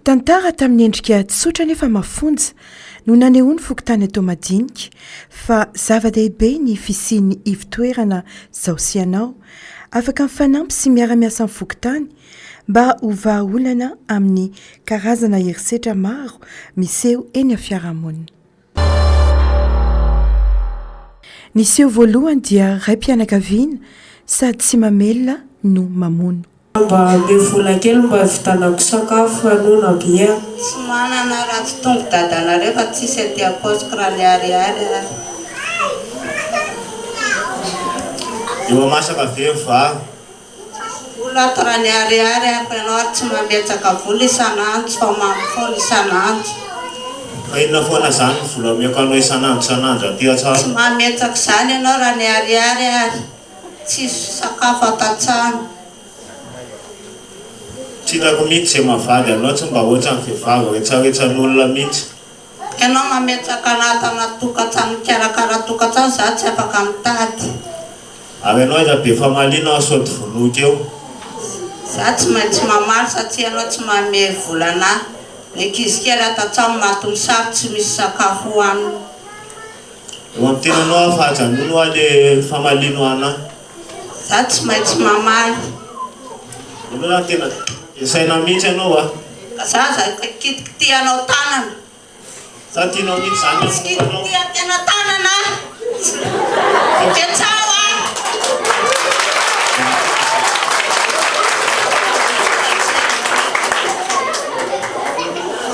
tantara tamin'ny endrika tsotra nefa mafonja no nanehoany fokotany atao madinika fa zava-dehibe ny fisiany ivitoerana zao sy anao afaka mifanampy sy miara-miasa amin'ny fokotany mba ho vahaolana amin'ny karazana herisetra maro miseho eny a fiarahamonina. Ny seho voalohany dia ray mpianakaviana sady tsy mamelona no mamono. Mba be vola kely mba vitanako sakafo anona bia. Tsy manana raha tsy tonga dadanareo fa tsisy aty aposika raha ny ariary. Eo masaka vehivavy. Vola raha ny ariary fa ianao tsy mametsaka vola isanandro fa mampifono isanandro. Fa inona foana zany vola ameko anao isanandro aty atsara. Tsy mametsaka zany ianao raha ny ariary ary tsisy sakafo ato an-trano. Tsinako mihitsy zay mavady anao tsy mba ohatry ny vehivavy retsaretsan'olona mihitsy. Ianao mametsaka anatana tokantrano mikarakara tokantrano za tsy afaka mitady. Ary ianao iza be famaliana saody vonoky eo. Za tsy maintsy mamaly satria ianao tsy manome volana. Ny ankizy kely ato an-trano mahatongo sary tsy misy sakafo hohanina. Eo amin'ny tenanao afa-hajanono hoa le famalino anahy. Za tsy maintsy mamaly. Ino tena esaina mihitsy ianao a. Ka za kitikitianao tanana. Za tianao mihitsy zany. Tsy kitikitianao tanana. Fiatsao a.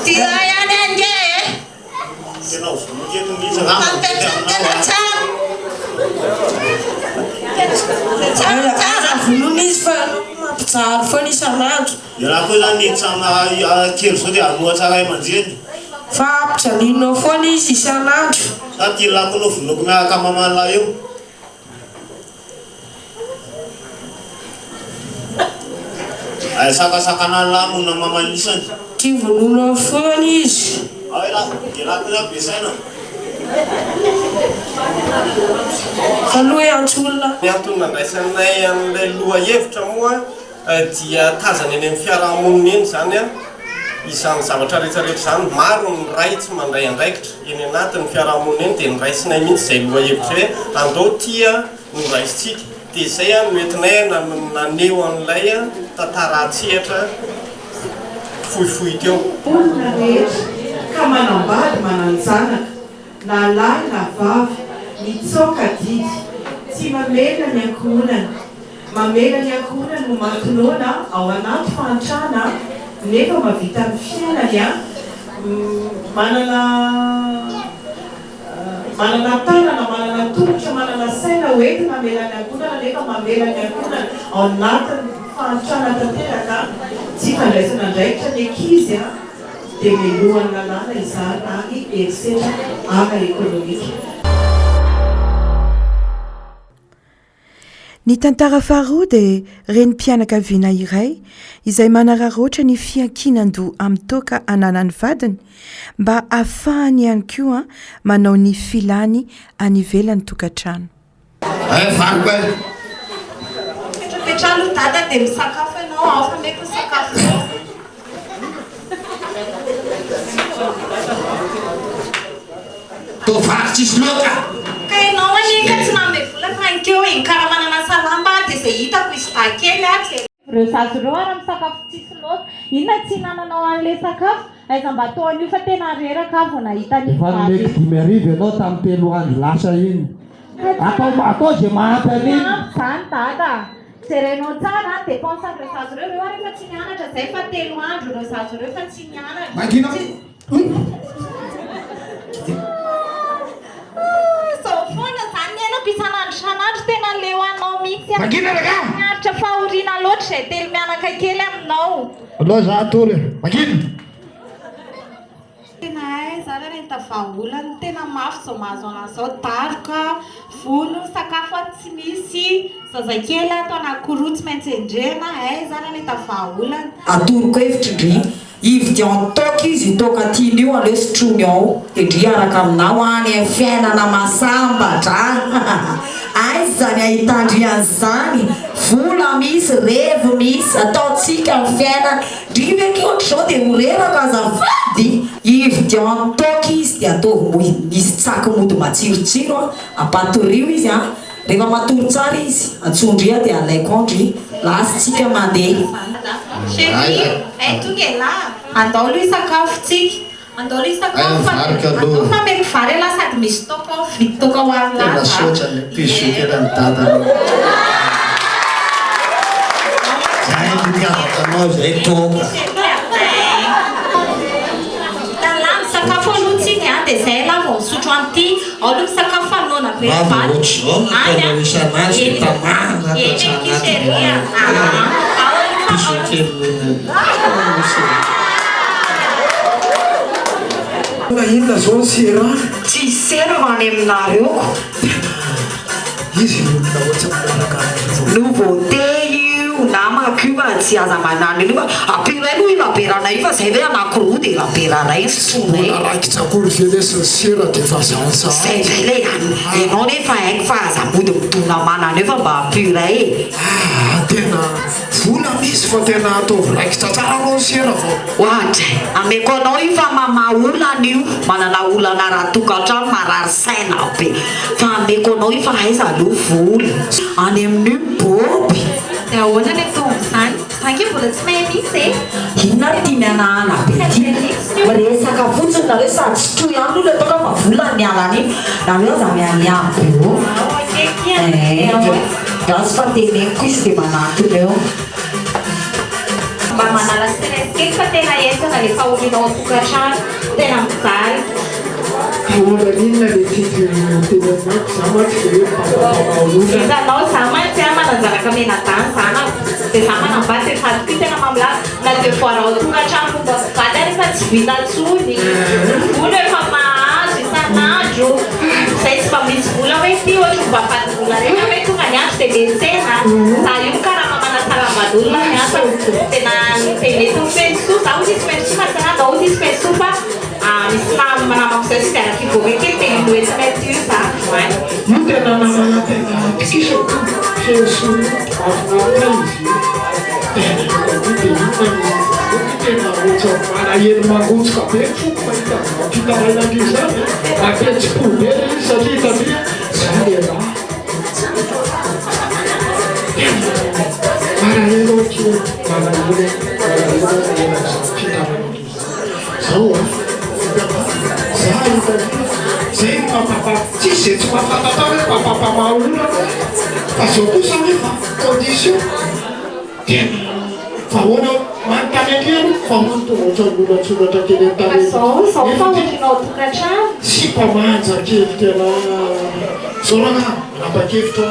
Tia ihany ange. Tena vonoky eto mihitsy Tena tsara. Vonoina izy fa mampijaly foana isanandro. Raha koa zany hitsana kely zao dia anoha tsara aman-dreny. Fa ampijalinao foana izy isanandro. Sa ty lako anao vonoky miaraka mamalahy eo. Ay sakasakana lamona mamanisany. Ty vononao foana izy. Ay la, dia lako za besaina. Aloha iantsolona. Ny antony nandraisanay amin'ilay loha hevitra moa dia tazana eny amin'ny fiarahamonina eny zany a izany zavatra rehetrarehetra zany maro ny ray tsy mandray andraikitra eny anatin'ny fiarahamonina eny dia niraisinay mihitsy izay loha hevitra hoe andao tia noraisitsika dia izay a noentinay naneho an'ilay tantara atsehatra fohifohy teo. Olona rehetra ka manambady mananjanaka na lahy na vavy mitsoka didy tsy mamela ny ankohonana. Mamela ny ankohonana no mankinoana ao anaty fantrana nefa mavita amin'ny fiainany a manana tanana, manana tongotra, manana saina hoenty mamela ny ankohonana nefa mamela ny ankohonana ao anatin'ny fantrana tanteraka tsy fandraisana andraikitra ny ankizy a dia melohan'ny lalàna izany ary herisetra ara-ekônomika. Ny tantara faharoa dia renim-pianakaviana iray izay manararoatra ny fiankinan-doha amin'ny toka ananan'ny vadiny mba ahafahany ihany koa manao ny filany any ivelan'ny tokantrano. Petrano dada dia misakafo ianao ao fa meko sakafo. Tovary tsisy loka. Ka ianao anika tsy manome vola fa ankeo karamanana salamba dia izay hitako izy vakely aty. Ireo zazo ireo ary misakafo tsisy loka. Inona tsy hinananao an'ilay sakafo? Aiza mba ataon'io fa tena reraka vao nahita ny Efa nomeko 5 arivo ianao tamin'ny 3 andro lasa iny. Atao zay mahampy an'iny. Zany dada. Jerenao tsara dépense amin'ireo zazo ireo. Ireo rehefa tsy mianatra izay fa 3 andro ireo zazo ireo fa tsy mianatra. Mangina. Zao foana zany ny hainako isanandro isanandro tena leoanao mihitsy. Mangina raga. Miaritra fahoriana loatra izay telo mianaka kely aminao. Aloha za atory. Mangina. Tena hay zany rehefa vahaolana tena mafy zao mahazo an'izao daroka vono sakafo ato tsy misy zazakely ato anankiroa tsy maintsy endrena hay zany rehefa vahaolana. Atoroko hevitra ndry ivy dia antoka izy toka tian'io aleo sotrony ao dia ndry araka aminao any amin'ny fiainana masambatra ay zany ahitandry an'izany vola misy revo misy ataotsika ny fiaina driveky ohatr'izao dia horeraka azafady ivy dia antoky izy dia ataovy misy tsaky mody matsirotsiro apatorio izy a rehefa matory tsara izy atsondria dia alaikondry lasitsika mandeha Chérie, tonga e là. Andao aloha isakafotsika. Andao aloha isakafo fa mety vary ala sady misy toka vidy toka ho amin'ny tena sotra ny pisoky era ny dadany zay mitiavakanao zay toka sakafo alohatsika dia zay la vao misotro an'ity aloha misakafo anona be vary tena isanazy tamana inona zao sera tsy sera ho any aminareoko izy olona ohatsy miaraka nouveauté io na makiva tsy aza manany io fa ampiray aloha ilaberanay io fa zay hoe anakiroa dia ilaberanay sonay raiky tsakory ve lesy sera dia fa zansa zay zay le ianao nefa haiko fa aza mody mitona manany io fa mba ampiray tena vola misy fa tena ataovy raiky tsatsara anao sera vao ohatra ameko anao io fa mamaha olana io manana olana raha tokantrano marary saina be fa ameko anao io fa aiza aloha vola any amin'io boby dia ahoana ny atao amin'izany anke mbola tsy mahay misy e inona ry tia mianahana be ty resaka fotsiny nareo sady tsy troy ihany olo ataoka fa vola ny alana iny nareo aza mianiamy be gasy fa teneko izy dia manatona eo mba manala stress kely fa tena entana rehefa olinao tokantrano tena mijaly vola inona le tiatenanako za matsy dia hoe izanao za mantsy a mananjaraka menadany zana dia za manambady efa ty tena mamilala na dia voarao tokantrano fomba vady rehefa tsy vita ntsony vola efa mahazo isan'andro zay tsy mba misy vola hoe ty ohatra mba fady vola rehefa hoe tonga ny andro dia metsena za io karaha manasaravan'olona ny asa tena mety mifenso za ozy izy fenso fa tena da ozy izy fenso fa misy manamako zay sy diaraky voveky tena noentinay ty io za io tena namana tena tikisako fenso afinaritra izy tena ohatsa manahelo mangotsika be foko mahita fitarainandrio zany apetsiko be izy satria satria za le raha manahelo ohatra manahelo fitarainandrio zao za hitany zay mapapa tsisy zay tsy mahafatata hoe mapapamaha olona fa zao kosa nefa condition tena fa hoana manontany akely fa mantonga ohatra olona-tsoratra kely antanynao tokantrano sy mpamanja kely tena zao raha manapa-kevitra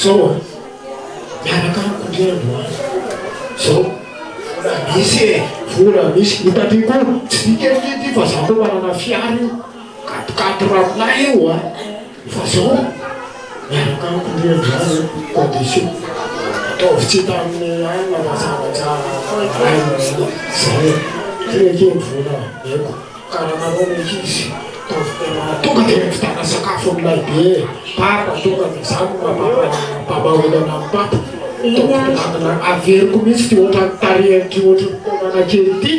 zao miaraka ankondriandro zao misy e vola misy hitandriko tsy dikelyty fa za koa manana fiary io 4 ramonay eo fa zao miaraka ankondriandro condition ataovy tsy tamin'ny aina mazavaja zay trekeny vola eko karahanao meky izy tonga dia mivitana sakafo aminay be papa tonga dia zany mpamaolana amin'ny papa averiko mihitsy ty ohatra tarehany ty ohatra tonana kely ty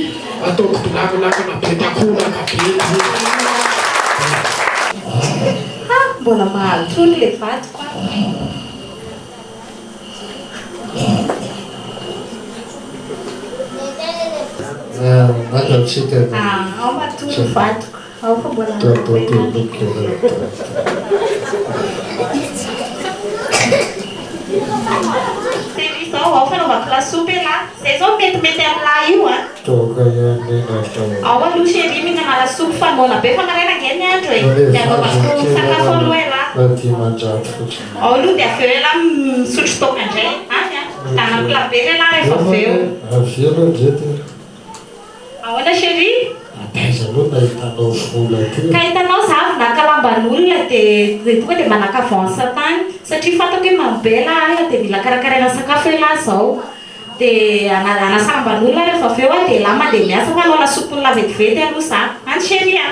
ataoko bilagilagina be takolaka be mbola mahalotolo le vadiko matatsika ao matolo vadiko ao fa mbola zao ao fanaovako lasopy la zay zao metimety amin'lahy io toka ihany natao ao aloha chérie mihinana lasopy fanaona be fa maraina ngeny andro e dia anaovako sakafo aloha e la ty mandraty fotsiny ao aloha dia aveo e la misotro toka indray any tanako labely e la rehefa aveo avelo ndrety ahoana chérie ataiza aloha nahitanao vola ty ka hitanao za avy nakalamban'olona dia tonga dia manaka avance tany satria fatako hoe mambela ala dia mila karakaraina sakafo e la zao dia anasaramban'olona rehefa aveo dia la mandeha miasa fa anao lasopy vetivety aloha za any chérie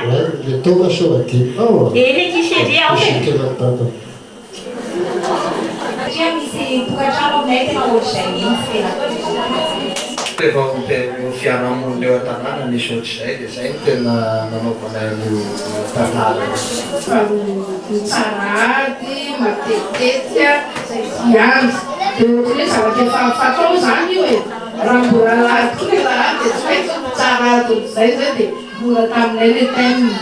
le toka so adinao eny eky chérie ao kelatata misy tokantrano aminay tena ohatr'izay mihitsy rehefa fiarahamonina eo an-tanàna nisy ohatr'izay dia zay no tena nanaovanay io tantara tsarady matetitety iandro dia ohatry hoe zavatra efa fatao zany io e raha mbola lahady koa le raha dia tsy maintsy tsarady ohatr'izay zay dia mbola taminay le tenina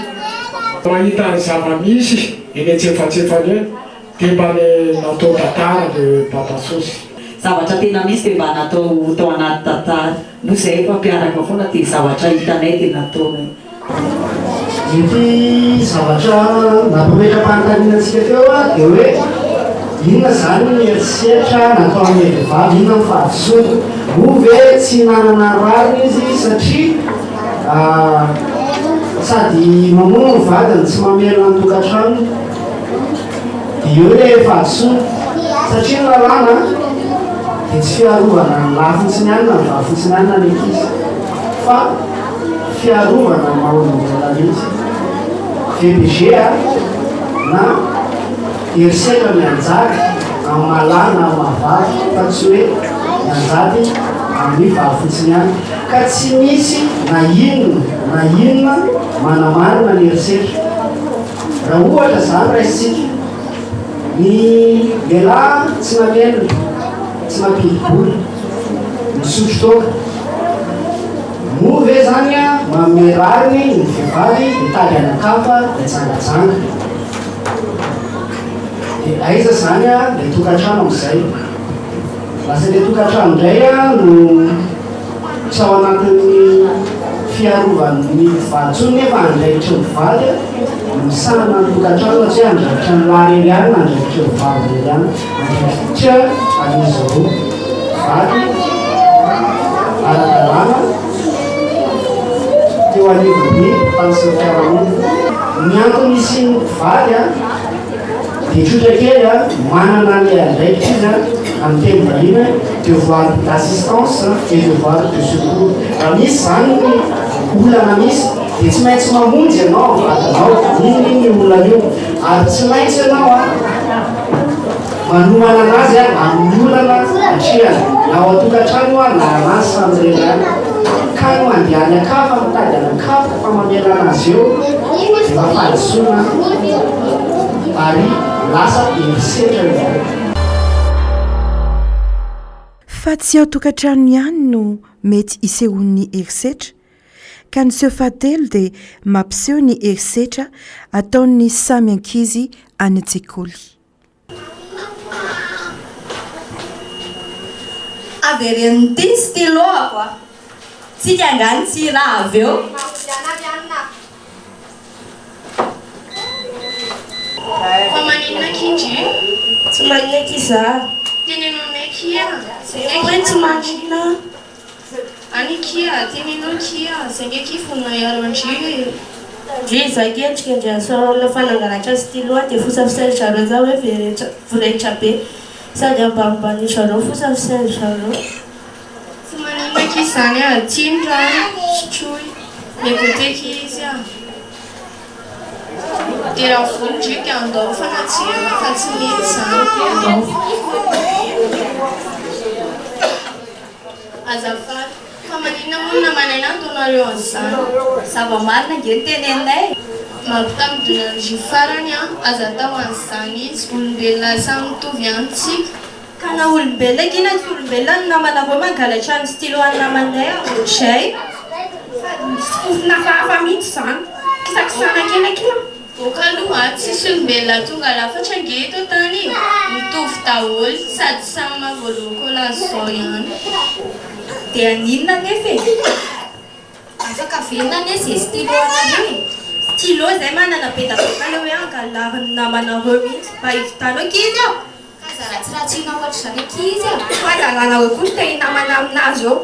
mahita ny zava-misy eny antsefatsefany eny dia mba le natao tantara le batasosy zavatra tena misy dia mba natao tao anaty tantara no zay efa mpiaraka foana dia zavatra hitanay dia nataonay ity zavatra nampametra-panontanianantsika teo a dia hoe inona zany ny eritseritra natao amin'ny vehivavy inona ny fahadisoana ove tsy nanana rariny izy satria sady mamono ny vadiny tsy mamelona ny tokantrano dia eo le fahadisoana satria ny lalàna dia tsy fiarovana ny lahy fotsiny ihany na ny vavy fotsiny ihany na ny ankizy fa fiarovana ny maha-olom-bola mihitsy VBG na herisetra mianjady amin'ny malahy na mahavavy fa tsy hoe mianjady amin'ny vavy fotsiny ihany ka tsy misy na inona manamarina ny herisetra raha ohatra zany raisitsika ny lehilahy tsy mamelona tsy mampiliboly misotro toka move zany a mamerariny ny vehivavy mitady anakafa dia tsangajanga dia aiza zany a le tokantrano amin'izay lasa le tokantrano indray a no tsy ao anatin'ny fiarovany vatsony nefa andraikitra ny vady misana ny tokantrano satria andraikitra ny lahy rely ihany na andraikitra ny vavy rely ihany andraikitra amin'izy roa vady ara-dalàna teo anivony tany sy fiarahamonina ny antony isy ny vady a dia tsotra kely a manana le andraikitra izy a amin'ny teny vahiny devoir d'assistance et devoir de secours raha misy zany ny olana misy dia tsy maintsy mamonjy ianao vadinao inony olana io ary tsy maintsy ianao a manomana anazy a amin'ny olana satria ao atokantrano a na anazy famirena any ka no andehany akafa mitady anakafa fa mamela anazy eo dia mafadisoana ary lasa herisetra izany fa tsy ao tokantrano ihany no mety isehon'ny herisetra ka niseho fahatelo dia mampiseho ny herisetra ataon'ny samy ankizy any an-tsekoly averen'ny ty stylo ako a tsika angany tsy raha avy eo fa maninona kingy tsy manina kiza tenenonay kia hoe tsy manina any kia tenenao kia zay ndraiky fona iaro-andry dri za kendrika andriansorona fanangaratra stylo dia fosafisaindrareo za hoe voretra be sady ambanimbanitrareo fosafisaindrareo tsy manina ki zany a tindra sotroy megoteky izy a dia raha vonodriky andao fanatsihana fa tsy mety zany azafady fa manina monina manaina antonareo an'izany zava-marina nge tenenay mampitamin'donandry farany a aza tao an'izany izy olombelona samy mitovy antsika ka na olombelona kina tsy olombelona ny namana avao mangalatra ny stylo any namanay ohatray misy fofona hafa mihitsy zany kisakisana kelakina okaloha tsisy olombelona tonga lafatra nge eto tany mitovy daholy sady samy mavolokola zao ihany dia aninona nefa e afaka velona ane zay stylo anareo stylo zay manana bedabekale hoe angalariny namanareo mihitsy mba hivitanao kizy ao kazaratsiratsina ohatra zany akizy a fa lalànareo koa ny te-namana aminazy ao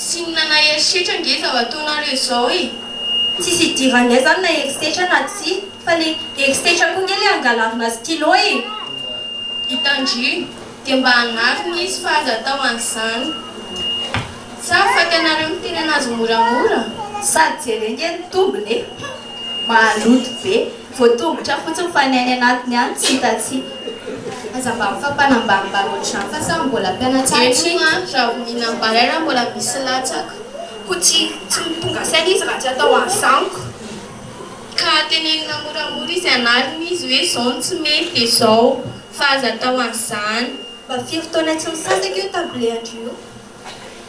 sy nana herisetra nge zao ataonareo zao e tsisy idiranay zany na herisetra na tsy fa le herisetra koa nge le angalarina stylo e hitandry dia mba hanariny izy fa aza atao an'izany sa fa tianareo miteny anazy moramora sady jerenge ny tombony e mahaloto be voatongotra fotsiny fanainy anatiny any tsy hitatsy azamba mifampanambanimbany ohatrany fa sa mbola mpianatsatsy raha mihinam-baraina mbola misy latsaka ko tsy mitonga saina izy raha tsy atao ansanko ka tenenina moramora izy anariny izy hoe zao tsy mety dia zao fa aza atao an'izany mba firy taona tsy misasaka io table andrio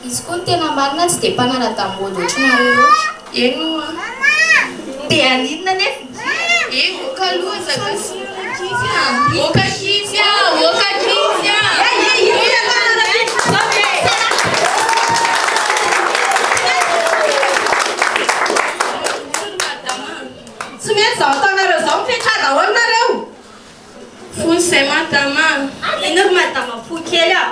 izy koa ny tena marina tsy dia mpanara-damody ohatranareo loatra eno dia aninona nefa voka aloha zakasikizy voka kizy voka kizy tsy mety zao ataonareo zao mipetraka ahoana nareo fonsy madama ino ry madama fo kely a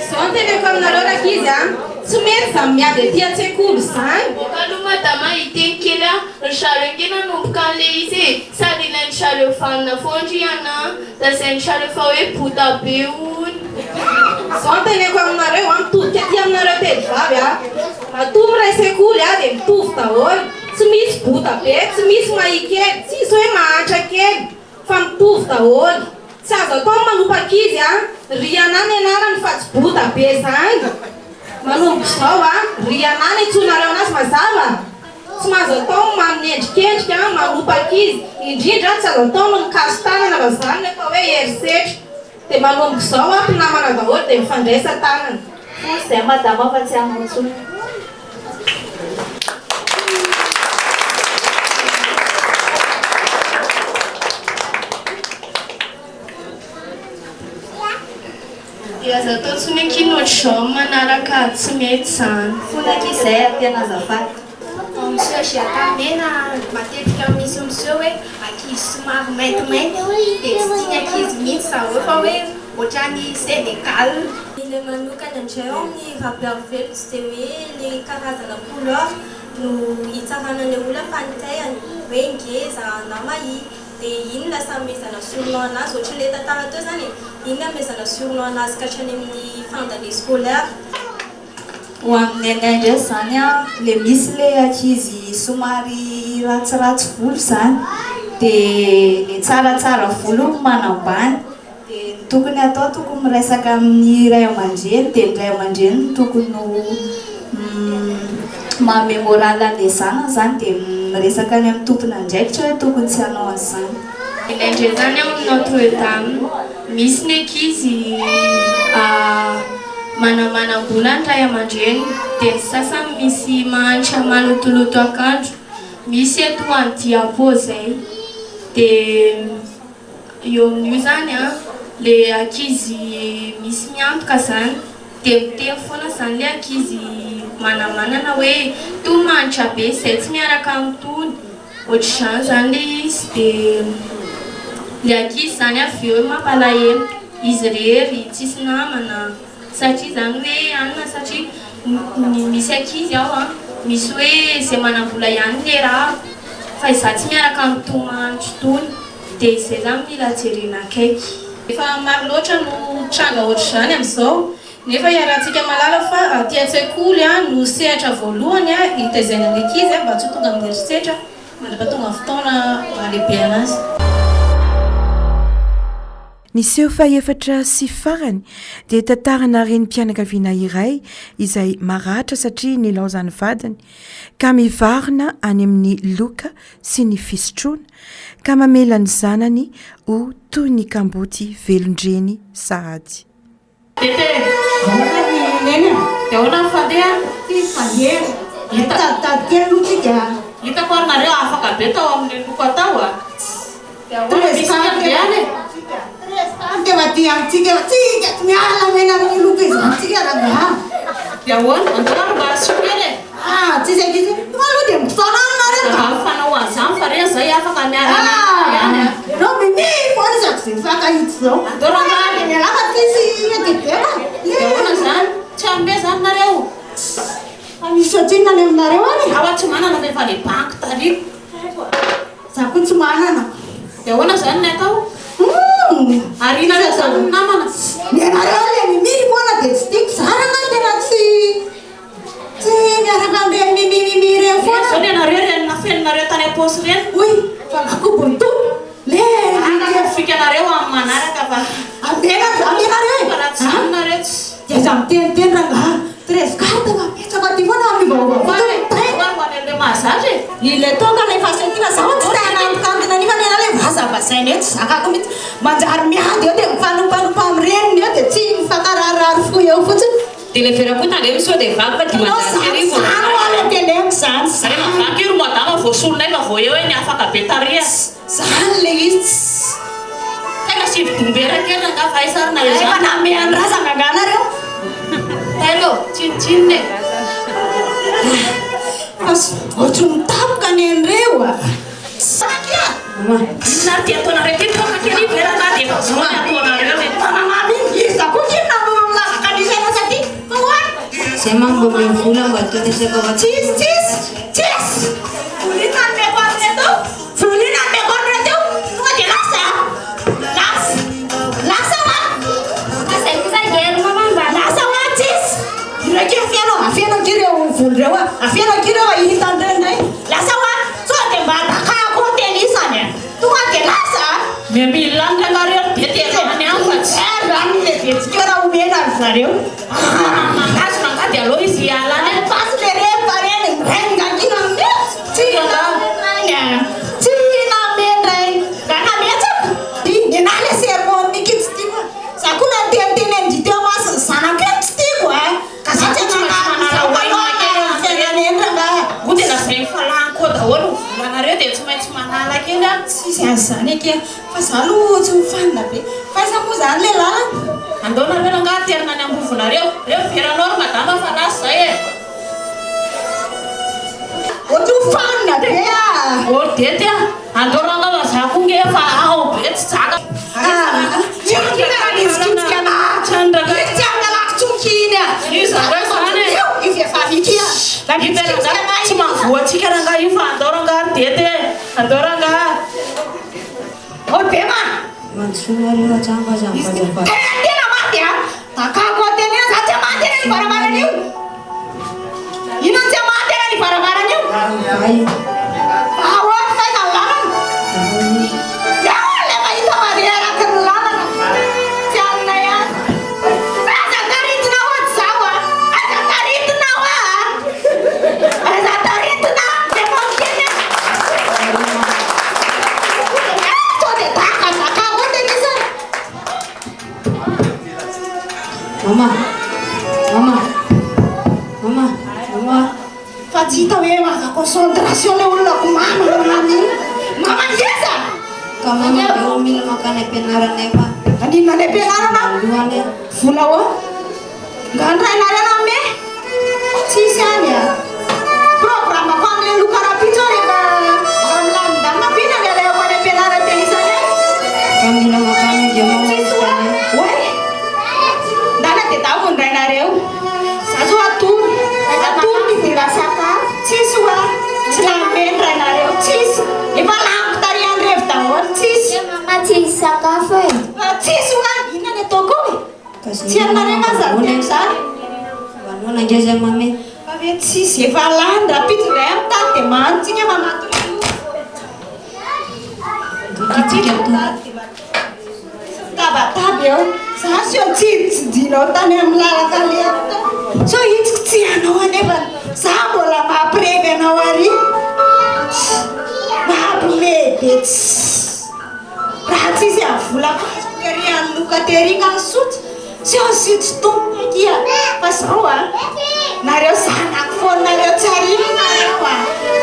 zao teneko aminareo raha izy a tsy mety za miady aty an-tsekoly zany aloha madama iteny kely a ry zareo nge nanomboka an'le izy sady ilainy zareo vanina foandry ana da zay ny zareo fa hoe bota be ony zao teneko aminareo a mitodika aty aminareo telivavy a matomy ray sekoly a dia mitovy daholo tsy misy bota be tsy misy mahikely tsisy hoe mahantra kely fa mitovy daholo tsy azo atao manompak izy a ry anany anarany fa tsy bota be zany manomboka zao a ry anany itsonareo anazy mazava tsy mahazo atao manendrikendrika manompak izy indrindra tsy azo atao mikaso-tanana vazany nefa hoe herisetra dia manomboka zao a mpinamana daholo dia mifandraisa tanana zay madama fa tsy amantsony dia aza atao tsy miankino ohatr'izao manaraka tsy mety zany fonaka izay tena azafady monsieur Giatamena matetika misy monsieur hoe ankizy somary maintimainty dia tsy tiany ankizy mihitsy za hoe fa hoe ohatrany Sénégal ile manokana indray ao amin'ny rabearvelo tsy dia hoe le karazana couleur no hitsarana ny olona fanitayany hoe ngeza na mahi dia inona samy mezana surnom anazy ohatry le tantara teo zany inona mezana surnom anazy ka hatrany amin'ny fandale scolaire ho amin'ny anay ndray zany a le misy le ankizy somary ratsiratsy volo zany dia le tsaratsara volo manambany dia ny tokony atao tokony miresaka amin'ny ray aman-dreny dia ny ray aman-dreny ny tokony mamemoraly an'le zanany zany dia miresaka any amin'ny tompony andraikitra hoe tokony tsy hanao an'izany ilaindre zany ao amin'ny Notre Dame misy ny ankizy manamanam-bola ny ray aman-dreny dia ny sasany misy mahantra malotoloto akanjo misy eto any diapo zay dia eo amin'io zany a le ankizy misy miantoka zany dia miteny foana zany le ankizy manamanana hoe tony mahantra be zay tsy miaraka amin'ny tony ohatr'izany zany le izy dia le ankizy zany avy eo mampalahelo izy rery tsisy namana satria zany hoe anina satria misy ankizy ao a misy hoe zay manam-bola ihany le raha fa iza tsy miaraka amin'ny tony mahanitry tony dia izay zany mila jerena akaiky efa maro loatra no tranga ohatr'izany amin'izao nefa iarahantsika malala fa aty an-tsekoly a no sehatra voalohany a hitaizana ny ankizy mba tsy tonga amin'ny herisetra mandrapatonga fotoana malehibe anazy niseho faefatra sy farany dia tantarana renim-pianakaviana iray izay maratra satria nilaozany vadiny ka mivarina any amin'ny loka sy ny fisotroana ka mamela ny zanany ho toy ny kamboty velondreny sahady Tete, nene, dia ahoana ny fandeha? Fandeha. Hitady kely aloha tsika. Hitako ary nareo afaka be tao amin'ny loko atao a. Dia ahoana misy andriany e? Dia maty amintsika tsika tsy miala mena amin'ny loko izy tsika raha. Dia ahoana? Andao mba asokely e? Tsisy akitsy. Aloha dia mifotoana aminareo. Fanao azany fa reny zay afaka miarana ihany e. Ianao mimi foana izy akizay mifankahitsy zao. Andao rangaly. Mialaka tsisy edibera. Dia ahoana zany? Tsy ambe zany nareo. Misy atsinona ny aminareo any? Awa tsy manana rehefa le banky tariko. Za koa tsy manana. Dia ahoana zany ny atao? Ary nareo zany namana. Mianareo le mimily foana dia tsy tiako zarana tena tsy miaraka ambe mimimimi reo foana. Zao ny anareo renina fenonareo tany am-paosy reny. Oy, fa ako bontono. Le fikanareo amin'ny manaraka fa amenareo e. Fanatsanareo. Dia za miteny rangaha. 13 carte mapetsaka ty foana amin'ny vaovao. Le mahazatra ile tonga le fasetina zaho tsy tena ampikantina nifa nena le vazabazaina eo tsy zakako mihitsy manjary miady eo dia mifanompanumpa amin'ny reniny eo dia tsy mifankararary fo eo fotsiny. Dia le vera koa tandremo sao dia vaky fa dia manjary zany oale tendeako zany. Sarema vaky io ro madama voasolonay fa vao eo ny afaka be taria. Zany le izy. Tena sividombera kely nga fa isarina le zany. Efa nameany razana anganareo. Hello, chin-chin. Ohatry mitapoka ny an'ireo a. Sakia! Inona dia ataonareo kely fa kely vera na dia zao ny ataonareo le. Manamamy iza koa kely na milaka nisena saty. Fa hoany. Zay mambo amin'ny vola mba ataonesaka fa Tsisy! Volina ny meko aminy atao. Volina ny meko aminy atao. Tonga dia lasa. Lasa ma. Asay kosa gero mamamba. Lasa ma tsisy. Irakeo afianao kireo volireo a. Afianao kireo a hitandrendray. Lasa ma. Sao dia mba dakako hotely isany a. Tonga dia lasa. Miamilan'ny anareo dia tezany any fa tsy rano le vetsikera omena ry zareo. Mangasona nga dia aloha izy hialany. Pasy le rehefa reny rengakina aminy. Tsy namendrainy. Nga nametsako. Nena le sermon nikitsy ty koa. Za koa na teniteny amin'ny dite masiny zanako eny tsy tiako a. Ka za tsy tena zay falanko daholo volanareo dia tsy maintsy manala kely a. Tsisy an'izany ake fa za aloha tsy mifanina be. Fa iza moa zany le lalana. Andaonareo nga terina ny ambovonareo. Reo veranao ry madama fa lasy zay e. Ohatry mifanina be a. Dety a. Andaonanga fa za koa nge fa ao be tsy zaka. Iskitsika na. Izy aminalako tsokiny a. Izy zany e. Izy efa vikia. Tsy mahavoatsika ranga io fa andaoranga dety e. Andaoranga. Olo be ma. Mansomareo ajambajambajamba. Tena maty a. Takako tenena za tsy matena ny varavarana io. Ino tsy matena ny varavarana io. Ahoa fa iza lalana. Le mahita mari araky ny lalana. Tsy anona ihany. Aza taritina ohaty zao a. Aza taritina hoa. Aza taritina. Dia mamokeny. Sao dia takazaka hotely izy. Mama. Fa tsy hita hoe maka concentration le olona ko mama. Mama ngeza. Ka mama dia mila makan ampianaranay fa. Aninona ny ampianarana? Vola hoa. Ngandrainareo ame. Tsisy any a. Programa ko amin'ny loka rapitso rehefa milamindamina bina ny aleo any ampianarana be isany. Ka mila makan dia mama. Oe. Ndana dia damo ndrainareo. Za zao atory ny vera sakafo. Tsisy hoa. Tsy lameny rainareo. Tsisy. Efa lampo tarihan'ny revo daholo. Tsisy. Mama tsisy sakafo e. Tsisy hoa. Inona ny ataoko e? Tsy aminareo mazany zany. Vanona ngeza mame. Fa ve tsisy efa lany rapitso ray amin'ny tany dia mantsiny efa matony. Tabataba eo. Za sio tsidinao tany amin'ny lalaka le so hitsiko tsy anao anefa za mbola mampirevy anao ary. Mampimedetsy. Raha tsisy avolako tery any loka tery ka sotsy. Sio sitsy tompona kia. Fa zao a. Nareo zanako foana nareo tsy ariko nareo a.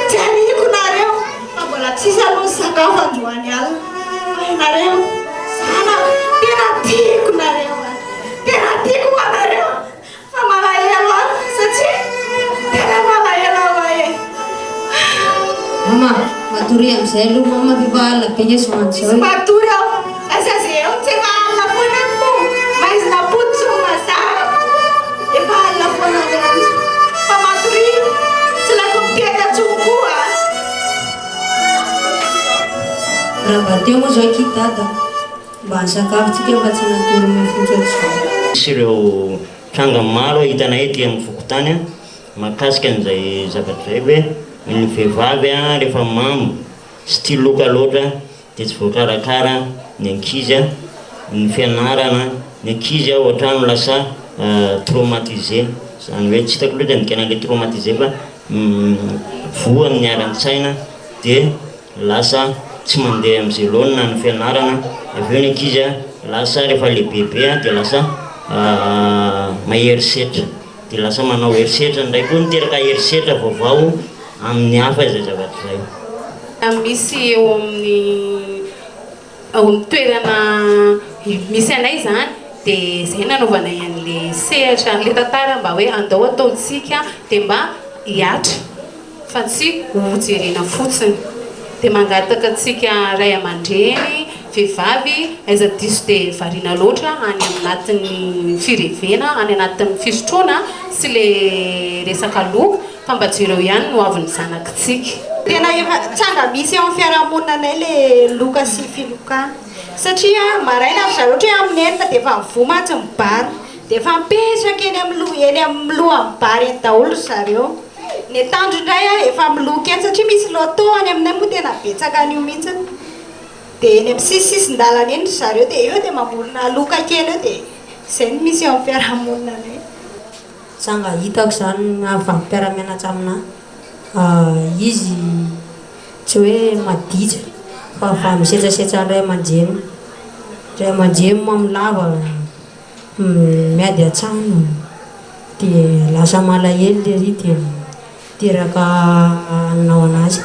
Tsy ariko nareo. Fa mbola tsisy aloha sakafo androany alina. Ay nareo. Zanako. Tena tiako nareo a. Tena tiako anareo. Fa malahelo a. Satria tena malahelo a e. Mama, matory amin'izay aloha mama efa alina be ny soantsy zao. Matory aho. Asa zay eo tsy efa alina foana mo. Maizy napotso no mazava. Efa alina foana zany. Fa matory tsy laiko mitety atsoko koa. Raha bateo moa zao kitata. Mba hanysakafotsika fa tsy natory mifotsotso. Misy ireo tranga maro hitanay ety amin'ny fokotany mahakasika an'izay zavatra izay hoe ny vehivavy a rehefa mamo sy tia loka loatra dia tsy voakarakara ny ankizy a ny fianarana ny ankizy a ohatrano lasa traumatisé zany hoe tsy hitako loatra nikenan'le traumatisé fa voa amin'ny aran-tsaina dia lasa tsy mandeha amin'izay loana ny fianarana avy eo ny ankizy a lasa rehefa lehibehibe a dia lasa maherisetra dia lasa manao herisetra ndray koa niteraka herisetra vaovao amin'ny hafa izay zavatra zay. Misy eo amin'ny toerana misy anay zany dia zay nanaovanay an'le sehatra an'le tantara mba hoe andao ataontsika dia mba hiatra fa tsy hojerena fotsiny dia mangataka antsika ray aman-dreny vehivavy aiza diso dia variana loatra any anatin'ny firevena any anatin'ny fisotroana sy le resaka loka fa mba jereo ihany no avin'ny zanakitsika. Tena efa tsanga misy eo amin'ny fiarahamonina le loka sy filokana satria maraina ry zareo ohatra hoe amin'ny enina dia efa mivomatsy mibary dia efa mipetraka eny amin'ny loha amin'ny bary eny daholo zareo. Ny tandro indray a efa miloka eny satria misy loto any aminay moa tena betsaka an'io mihitsiny dia eny amin'ny sisisindalana eny ry zareo dia eo dia mamorona loka kely eo dia izay no misy eo amin'ny fiarahamonina anay. Tsanga hitako zany avy amin'ny mpiara-mianatra amina izy tsy hoe maditra fa fa misetrasetra ray aman-dreny mamolava miady an-trano dia lasa malahelo le ry dia teraka anao anazy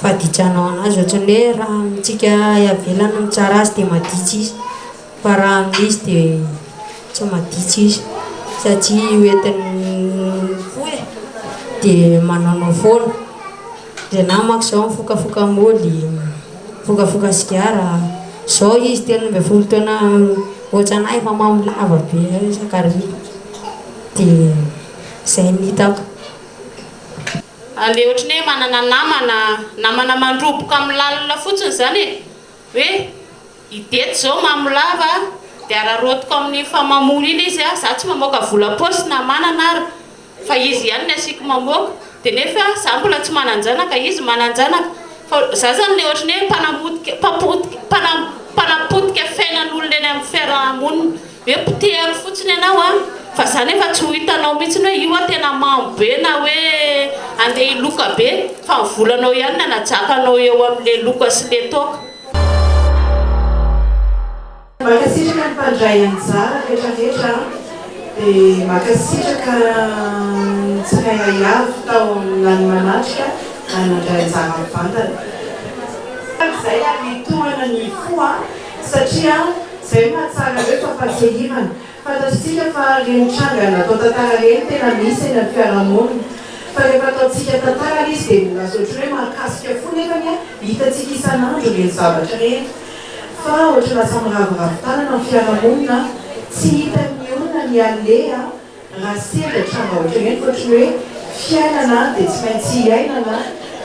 faditranao anazy ohatran'ny hoe raha amintsika avelany mitsara azy dia maditra izy fa raha amin'izy dia tsy maditra izy satria hoentin'ny foe dia manaonao foana dia na mako zao mifokafoka moly fokafoka sigara zao izy tena mbe folo taona ohatranay efa mamolava be sakary dia izay ny hitako. Ale ohatrany hoe manana namana mandroboka amin'ny lalina fotsiny zany hoe idety zao mamolava dia ararotiko amin'ny famamona iny izy a za tsy mamoaka vola posy na manana ary fa izy ihany ny asiako mamoaka dia nefa za mbola tsy mananjanaka izy mananjanaka fa za zany le ohatrany hoe mpanapotika fiainan'olona eny amin'ny fiarahamonina hoe potehako fotsiny ianao a fa za nefa tsy ho hitanao mihitsiny hoe io a tena mamo be na hoe andeha hiloka be fa mivolanao ihany na najakanao eo amin'le loka sy le toka. Makasitraka ny mpandray anjara rehetrarehetra dia makasitraka tsirairay avy tao nany manatrika nanandray anjara mivantana. Izay a mitohana ny foa satria izay mahatsara hoe fampatehirana fantatsika fa reny trangana atao tantara reny tena misy eny amin'ny fiarahamonina fa rehefa ataontsika tantara izy dia mbola zoatra hoe mahakasika fo nefany a hitatsika isan'andro reny zavatra reny fa ohatra lasa miravoravo-tanana amin'ny fiarahamonina tsy hita ny olona ny alea raha sendra tranga ohatra reny fa ohatrany hoe fiainana dia tsy maintsy hiainana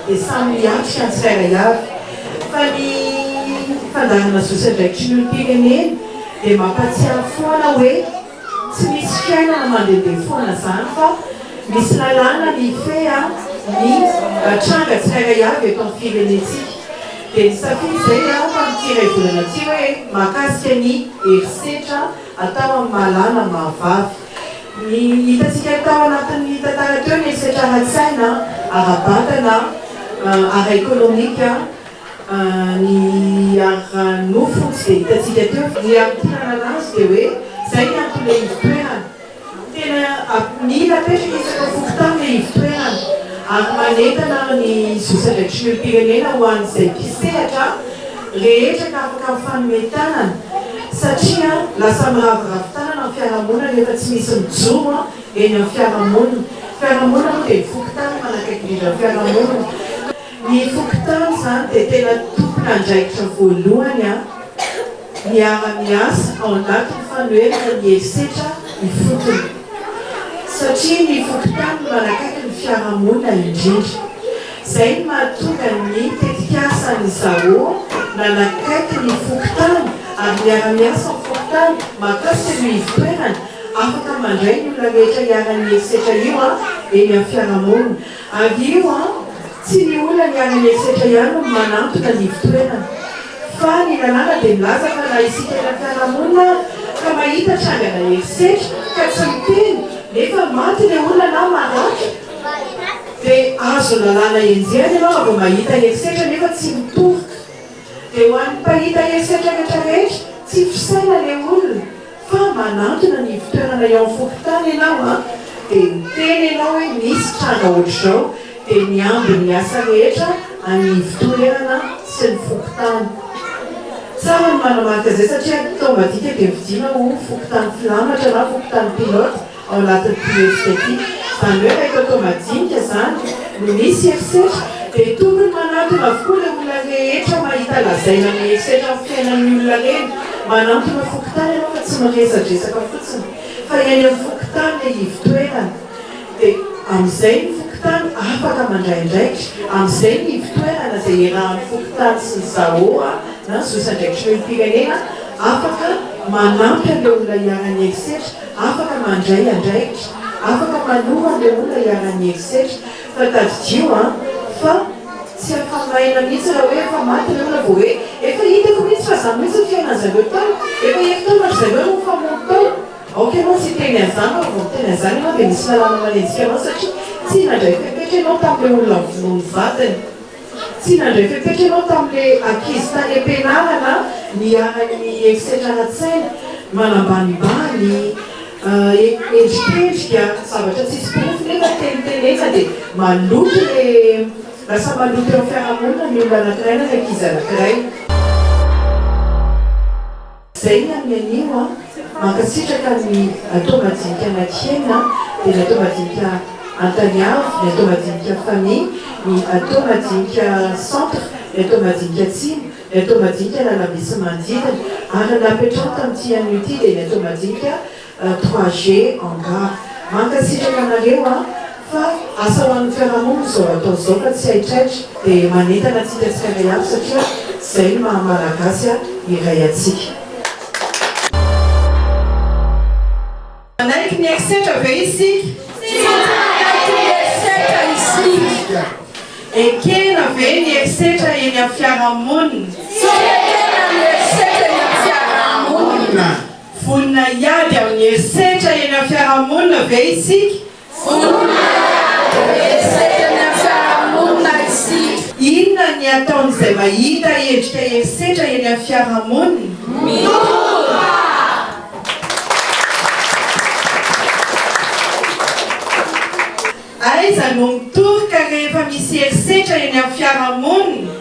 dia samy miatrika ny tsirairay avy fa ny fandarana zosandraikitry ny olom-pirenena dia mampatsiaro foana hoe tsy misy fiainana mandehandeha foana zany fa misy lalàna ny fea ny tranga tsirairay avy eto amin'ny firenentsika dia ny safidy izay a fa mitiray volana ty hoe mahakasika ny herisetra atao amin'ny mahalala mahavavy ny hitatsika atao anatin'ny tantara teo ny herisetra ara-tsaina ara-batana ara-ekônomika ny ara-nofo tsy dia hitatsika teo ny amin'ntinana anazy dia hoe zay ny anton'le ivotoerana tena mila petraka isaka fokotany le ivotoerana ary manentana ny zosandraikitry ny olom-pirenena ho an'izay mpisehatra rehetra ka afaka mifanometanana satria lasa miravoravi-tanana amin'ny fiarahamonina rehefa tsy misy mijoro eny amin'ny fiarahamonina moa dia fokotany manakaiky indrindra amin'ny fiarahamonina ny fokotany zany dia tena tompona andraikitra voalohany a miara-miasa ao anatin'ny fanoherana ny herisetra ny fotony satria ny fokotany manakaiky ny fiarahamonina indrindra izay ny mahatonga ny tetikasany zareo nanakaiky ny fokotany ary miara-miasa ny fokotany mahakasika ny ivotoerana afaka mandray ny olona rehetra hiarany erisetra io a eny amin'ny fiarahamonina. Avy io a tsy ny olona ny hiarany erisetra ihany no manantona ny ivitoerana, fa ny lalàna dia milaza fa na isika eny amin'ny fiarahamonina ka mahita trangana erisetra ka tsy miteny nefa maty ilay olona na maratra dia azo lalàna enjehana ianao vao mahita erisetra nefa tsy mitoroka. Dia ho an'ny mpahita erisetra rehetrarehetra tsy fisaina ilay olona fa manantona ny ivitoerana eo amin'ny fokotany ianao a dia miteny ianao hoe misy tranga ohatr'izao dia niamby ny asa rehetra any ivitoerana sy ny fokotany. Tsara ny manamarika izay satria tao madika dia vidiana ho fokotany filamatra na fokotany pilote ao anatin'ny pilote. Izany hoe rehefa tao madinika izany no misy erisetra dia tokony manantona avokoa ilay olona rehetra mahita lazaina ny erisetra amin'ny fiainan'ny olona reny. Manantona fokotany ianao fa tsy miresadresaka fotsiny fa eny amin'ny fokotany ilay ivitoerana dia amin'izay ny fokotany afaka mandraindraikitra, amin'izay ny ivitoerana izay iarahan'ny fokotany sy ny zahoa na ny zosandraikitra ny pirenena afaka manampy an'ilay olona hiarany erisetra, afaka mandray andraikitra, afaka manova an'ilay olona hiarany erisetra. Fa tadidio fa tsy afamaina mihitsy raha hoe efa maty ilay olona vao hoe efa hitako mihitsy fa zany mihitsy ny fiainan'zareo tao, efa hevitaonatra zareo no famono tao. Ok anao tsy teny an'izany fa vao miteny an'izany ianao dia misy lalàna manenjika anao satria tsy nandray fepetra ianao tamin'ilay olona vonono vatany, tsy nandray fepetra ianao tamin'ilay ankizy tany am-pianarana niarany erisetra ara-tsaina manambanibany endrikendrika zavatra tsisy pirofo nefa tenitenena dia maloto le lasa maloto eo amin'ny fiarahamonina ny olona anankiray na ny ankizy anankiray. Zay ny amin'ny anio mankasitraka ny atao madinika anankena dia ny atao madinika Antaniavo, ny atao madinika famille, ny atao madinika centre, ny atao madinika atsimo, ny atao madinika lalamisa manodidina ary napetrano tamin'ity an'ity dia ny atao madinika 3G en gare. Mankasitraka anareo fa asa ho an'ny fiarahamonina izao atao izao fa tsy haitraitra dia manentana antsika tsirairay avy satria izay ny mahamalagasy iray atsika. Manaiky ny erisetra ve isika? Ekena ve ny erisetra eny amin'ny fiarahamonina? Vonina iady amin'ny erisetra eny amin'ny fiarahamonina ve isika? Inona ny ataon'izay mahita endrika erisetra eny amin'ny fiarahamonina? Aiza no mitoroka rehefa misy erisetra eny amin'ny fiarahamonina?